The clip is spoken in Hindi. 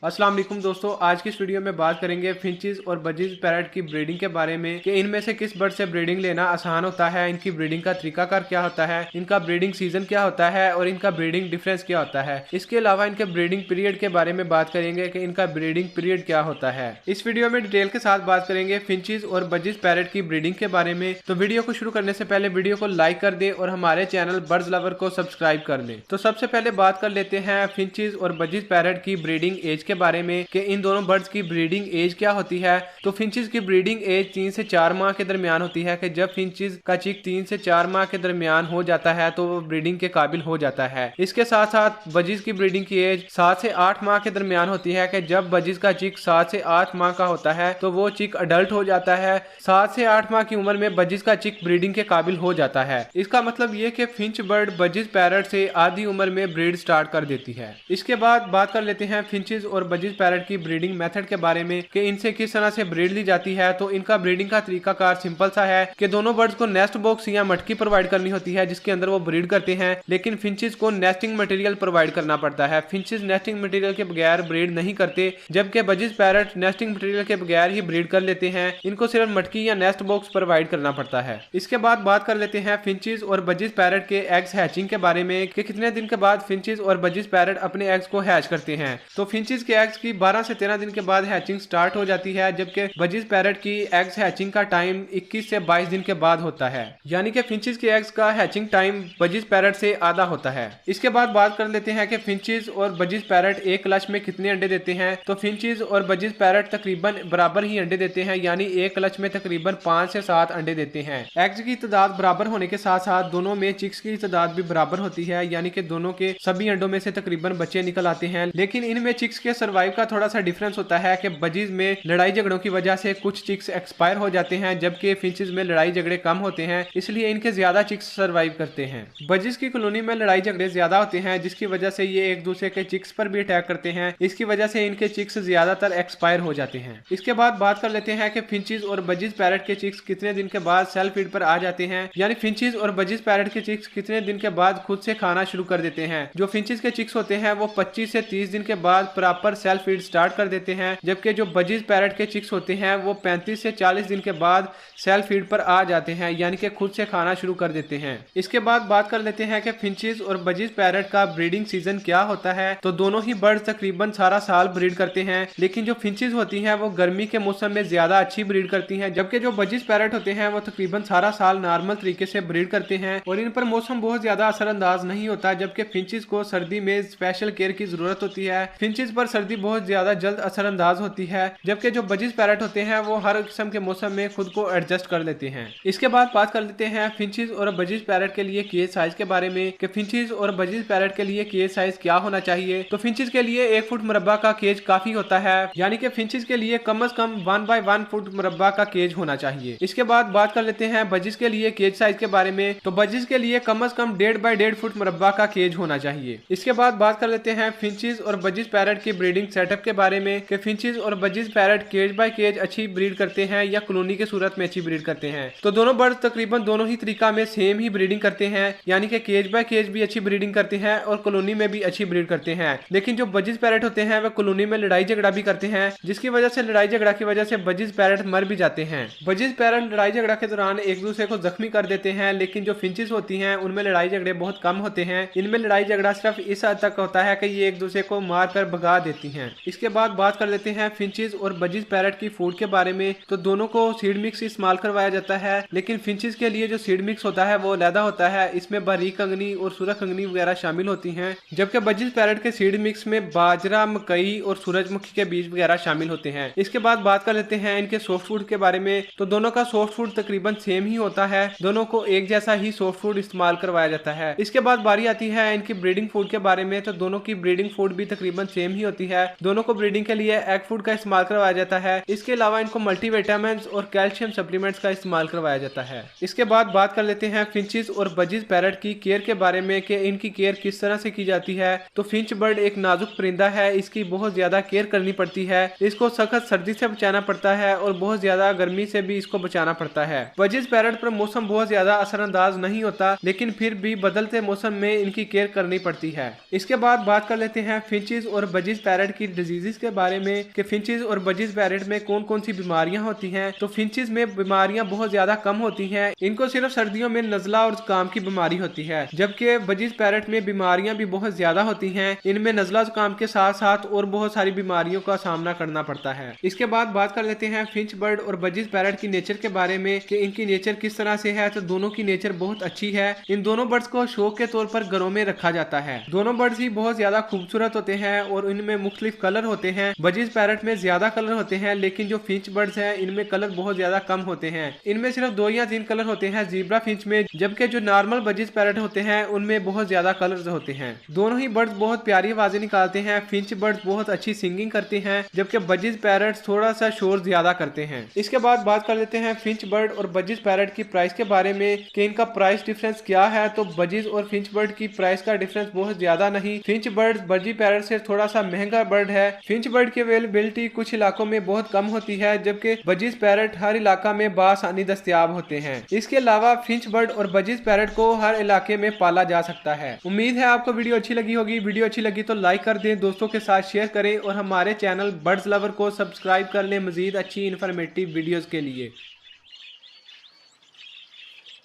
अस्सलाम वालेकुम दोस्तों, आज की इस वीडियो में बात करेंगे फिंचेस और बजीज पैरट की ब्रीडिंग के बारे में कि इनमें से किस बर्ड से ब्रीडिंग लेना आसान होता है, इनकी ब्रीडिंग का तरीकाकार क्या होता है, इनका ब्रीडिंग सीजन क्या होता है और इनका ब्रीडिंग डिफरेंस क्या होता है। इसके अलावा इनके ब्रीडिंग पीरियड के बारे में बात करेंगे कि इनका ब्रीडिंग पीरियड क्या होता है। इस वीडियो में डिटेल के साथ बात करेंगे फिंचेस और बजीज पैरट की ब्रीडिंग के बारे में। तो वीडियो को शुरू करने से पहले वीडियो को लाइक कर दें और हमारे चैनल बर्ड्स लवर को सब्सक्राइब कर लें। तो सबसे पहले बात कर लेते हैं फिंचेस और बजीज पैरट की ब्रीडिंग एज के बारे में कि इन दोनों बर्ड्स की ब्रीडिंग एज क्या होती है। तो फिंचेस की ब्रीडिंग एज 3 से 4 माह के दरमियान होती है कि जब फिंचेस का चिक 3 से 4 माह के दरमियान हो जाता है तो वो ब्रीडिंग के काबिल हो जाता है। इसके साथ साथ बजीज की ब्रीडिंग की एज 7 से 8 माह के दरमियान होती है कि जब बजीज का चिक 7 से 8 माह का होता है तो वो चिक अडल्ट हो जाता है। 7 से 8 माह की उम्र में बजीज का चिक ब्रीडिंग के काबिल हो जाता है। इसका मतलब ये कि फिंच बर्ड बजीज पैरट से आधी उम्र में ब्रीड स्टार्ट कर देती है। इसके बाद बात कर लेते हैं फिंचेस और बजीज पैरट की ब्रीडिंग मेथड के बारे में कि इनसे किस तरह से ब्रीड ली जाती है। तो इनका ब्रीडिंग का तरीकाकार सिंपल सा है कि दोनों बर्ड्स को नेस्ट बॉक्स या मटकी प्रोवाइड करनी होती है जिसके अंदर वो ब्रीड करते हैं, लेकिन फिंचेस को नेस्टिंग मटेरियल प्रोवाइड करना पड़ता है। फिंचेस नेस्टिंग मटेरियल के बगैर ब्रीड नहीं करते, जबकि बजीज पैरट नेस्टिंग मटेरियल के बगैर ही ब्रीड कर लेते हैं। इनको सिर्फ मटकी या नेस्ट बॉक्स प्रोवाइड करना पड़ता है। इसके बाद बात कर लेते हैं फिंचेस और बजीज पैरट के एग्स हैचिंग के बारे में कि कितने दिन के बाद फिंचेस और बजीज पैरट अपने एग्स को हैच करते हैं। तो फिंचेस के एग्स की 12 से 13 दिन के बाद हैचिंग स्टार्ट हो जाती है, जबकि बजीज पैरट की एग्स हैचिंग का टाइम 21 से 22 दिन के बाद होता है, यानी कि फिंचेस के एग्स का हैचिंग टाइम बजीज पैरट से आधा होता है। इसके बाद बात कर लेते हैं कि फिंचेस और बजीज पैरट एक क्लच में कितने अंडे देते हैं। तो फिंचेस और बजीज पैरट तकरीबन बराबर ही अंडे देते हैं, यानी एक क्लच में तकरीबन 5 से 7 अंडे देते हैं। एग्स की तादाद बराबर होने के साथ साथ दोनों में चिक्स की तादाद भी बराबर होती है, यानी कि दोनों के सभी अंडों में से तकरीबन बच्चे निकल आते हैं। लेकिन इनमें चिक्स के सर्वाइव का थोड़ा सा डिफरेंस होता है कि बजीज में लड़ाई झगड़ों की वजह से कुछ चिक्स एक्सपायर हो जाते हैं, जबकि फिंचेस में लड़ाई झगड़े कम होते हैं, इसलिए इनके ज्यादा चिक्स सर्वाइव करते हैं। बजीज की कॉलोनी में लड़ाई झगड़े ज्यादा होते हैं, जिसकी वजह से ये एक दूसरे के चिक्स पर भी अटैक करते हैं। इसकी वजह से इनके चिक्स ज्यादातर एक्सपायर हो जाते हैं। इसके बाद बात कर लेते हैं कि फिंचेस और बजीज पैरट के चिक्स कितने दिन के बाद सेल्फ फीड पर आ जाते हैं, यानी फिंचेस और बजीज पैरट के चिक्स कितने दिन के बाद खुद से खाना शुरू कर देते हैं। जो फिंचेस के चिक्स होते हैं वो 25 से 30 दिन के बाद प्रॉपर सेल्फ फीड स्टार्ट कर देते हैं, जबकि जो बजीज पैरट के चिक्स होते हैं वो 35 से 40 दिन के बाद सेल्फ फीड पर आ जाते हैं, यानी कि खुद से खाना शुरू कर देते हैं। इसके बाद बात कर लेते हैं कि फिंचेस और बजीज पैरट का ब्रीडिंग सीजन क्या होता है। तो दोनों ही बर्ड्स तकरीबन सारा साल ब्रीड करते हैं, लेकिन जो फिंचेस होती हैं वो गर्मी के मौसम में ज्यादा अच्छी ब्रीड करती हैं, जबकि जो बजीज पैरट होते हैं वो तकरीबन सारा साल नॉर्मल तरीके से ब्रीड करते हैं और इन पर मौसम बहुत ज्यादा असरअंदाज नहीं होता। जबकि फिंचेस को सर्दी में स्पेशल केयर की जरूरत होती है। फिंचेस पर सर्दी बहुत ज्यादा जल्द असरअंदाज होती है, जबकि जो बजीज पैरट होते हैं वो हर किस्म के मौसम में खुद को एडजस्ट कर लेते हैं। इसके बाद बात कर लेते हैं फिंचेस और बजीज पैरट के लिए केज साइज के बारे में कि फिंचेस और बजीज पैरट के लिए केज साइज क्या होना चाहिए। तो फिंचेस के लिए 1 फुट मुरब्बा का केज काफी होता है, यानी कि फिंचेस के लिए कम से कम 1 बाय 1 फुट मुरब्बा का केज होना चाहिए। इसके बाद बात कर लेते हैं बजीज के लिए केज साइज के बारे में। तो बजीज के लिए कम से कम 1.5 बाय 1.5 फुट मुरब्बा का केज होना चाहिए। इसके बाद बात कर लेते हैं फिंचेस और बजीज पैरट की ब्रीडिंग सेटअप के बारे में कि फिंचेस और budgies parrot cage by cage अच्छी ब्रीड करते हैं या कॉलोनी की सूरत में अच्छी ब्रीड करते हैं। तो दोनों बर्ड तकरीबन दोनों ही तरीका में सेम ही ब्रीडिंग करते हैं, यानी कि केज बाय केज भी अच्छी ब्रीडिंग करते हैं और कॉलोनी में भी अच्छी ब्रीड करते हैं। लेकिन जो बजीज पैरट होते हैं वह कॉलोनी में लड़ाई झगड़ा भी करते हैं, जिसकी वजह से लड़ाई झगड़ा की वजह से बजीज पैरट मर भी जाते हैं। बजीज पैरट लड़ाई झगड़ा के दौरान एक दूसरे को जख्मी कर देते हैं, लेकिन जो फिंचेस होती हैं उनमें लड़ाई झगड़े बहुत कम होते हैं। इनमें लड़ाई झगड़ा सिर्फ इस हद तक होता है कि ये एक दूसरे को मार कर भगा देती हैं। इसके बाद बात कर लेते हैं फिंचेस और बजीज पैरट की फूड के बारे में। तो दोनों को सीड मिक्स इस्तेमाल करवाया जाता है, लेकिन फिंचेस के लिए जो सीड मिक्स होता है वो अलग होता है। इसमें बारीक कंगनी और सुरख कंगनी वगैरह शामिल होती हैं, जबकि बजीज पैरट के सीड मिक्स में बाजरा, मकई और सूरजमुखी के बीज वगैरह शामिल होते हैं। इसके बाद बात कर लेते हैं इनके सॉफ्ट फूड के बारे में। तो दोनों का सॉफ्ट फूड तकरीबन सेम ही होता है, दोनों को एक जैसा ही सॉफ्ट फूड इस्तेमाल करवाया जाता है। इसके बाद बारी आती है इनकी ब्रीडिंग फूड के बारे में। तो दोनों की ब्रीडिंग फूड भी तकरीबन सेम ही होती है, दोनों को ब्रीडिंग के लिए एग फूड का इस्तेमाल करवाया जाता है। इसके अलावा इनको मल्टीविटामिन्स और कैल्शियम सप्लीमेंट्स का इस्तेमाल करवाया जाता है। इसके बाद बात कर लेते हैं फिंचेस और बजीज पैरट की केयर के बारे में कि इनकी केयर किस तरह से की जाती है। तो फिंच बर्ड एक नाजुक परिंदा है, इसकी बहुत ज्यादा केयर करनी पड़ती है। इसको सख्त सर्दी से बचाना पड़ता है और बहुत ज्यादा गर्मी से भी इसको बचाना पड़ता है। बजीज पैरट पर मौसम बहुत ज्यादा असरअंदाज नहीं होता, लेकिन फिर भी बदलते मौसम में इनकी केयर करनी पड़ती है। इसके बाद बात कर लेते हैं फिंचेस और बजीज पैरट की डिजीजेस के बारे में कि फिंचेस और बजीज पैरट में कौन कौन सी बीमारियां होती हैं। तो फिंचेस में बीमारियां बहुत ज्यादा कम होती हैं, इनको सिर्फ सर्दियों में नजला और जुकाम की बीमारी होती है, जबकि बजीज पैरट में बीमारियां भी बहुत ज्यादा होती हैं। इनमें नजला जुकाम के साथ साथ और बहुत सारी बीमारियों का सामना करना पड़ता है। इसके बाद बात कर लेते हैं फिंच बर्ड और बजीज पैरट की नेचर के बारे में कि इनकी नेचर किस तरह से है। तो दोनों की नेचर बहुत अच्छी है। इन दोनों बर्ड्स को शौक के तौर पर घरों में रखा जाता है। दोनों बर्ड्स ही बहुत ज्यादा खूबसूरत होते हैं और इनमें मुख्तलिफ कलर होते हैं। बजीज पैरट में ज्यादा कलर होते हैं, लेकिन जो फिंच बर्ड्स हैं इनमें कलर बहुत ज्यादा कम होते हैं। इनमें सिर्फ 2 या 3 कलर होते हैं ज़ीब्रा फिंच में, जबकि जो नॉर्मल बजीज पैरट होते हैं उनमें बहुत ज्यादा कलर्स होते हैं। दोनों ही बर्ड्स बहुत प्यारी आवाजें निकालते हैं। फिंच बर्ड्स बहुत अच्छी सिंगिंग करते हैं, जबकि बजीज पैरट थोड़ा सा शोर ज्यादा करते हैं। इसके बाद बात कर लेते हैं फिंच बर्ड और बजीज पैरट की प्राइस के बारे में कि इनका प्राइस डिफरेंस क्या है। तो बजीज और फिंच बर्ड की प्राइस का डिफरेंस बहुत ज्यादा नहीं। फिंच बर्ड बजी पैरट से थोड़ा सा महंगा बर्ड है। फिंच बर्ड की अवेलेबिलिटी कुछ इलाकों में बहुत कम होती है, जबकि बजीज पैरट हर इलाका में बासानी दस्तयाब होते हैं। इसके अलावा फिंच बर्ड और बजीज पैरट को हर इलाके में पाला जा सकता है। उम्मीद है आपको वीडियो अच्छी लगी होगी। वीडियो अच्छी लगी तो लाइक कर दें, दोस्तों के साथ शेयर करें और हमारे चैनल बर्ड्स लवर को सब्सक्राइब कर लें मजीद अच्छी इन्फॉर्मेटिव वीडियोस के लिए।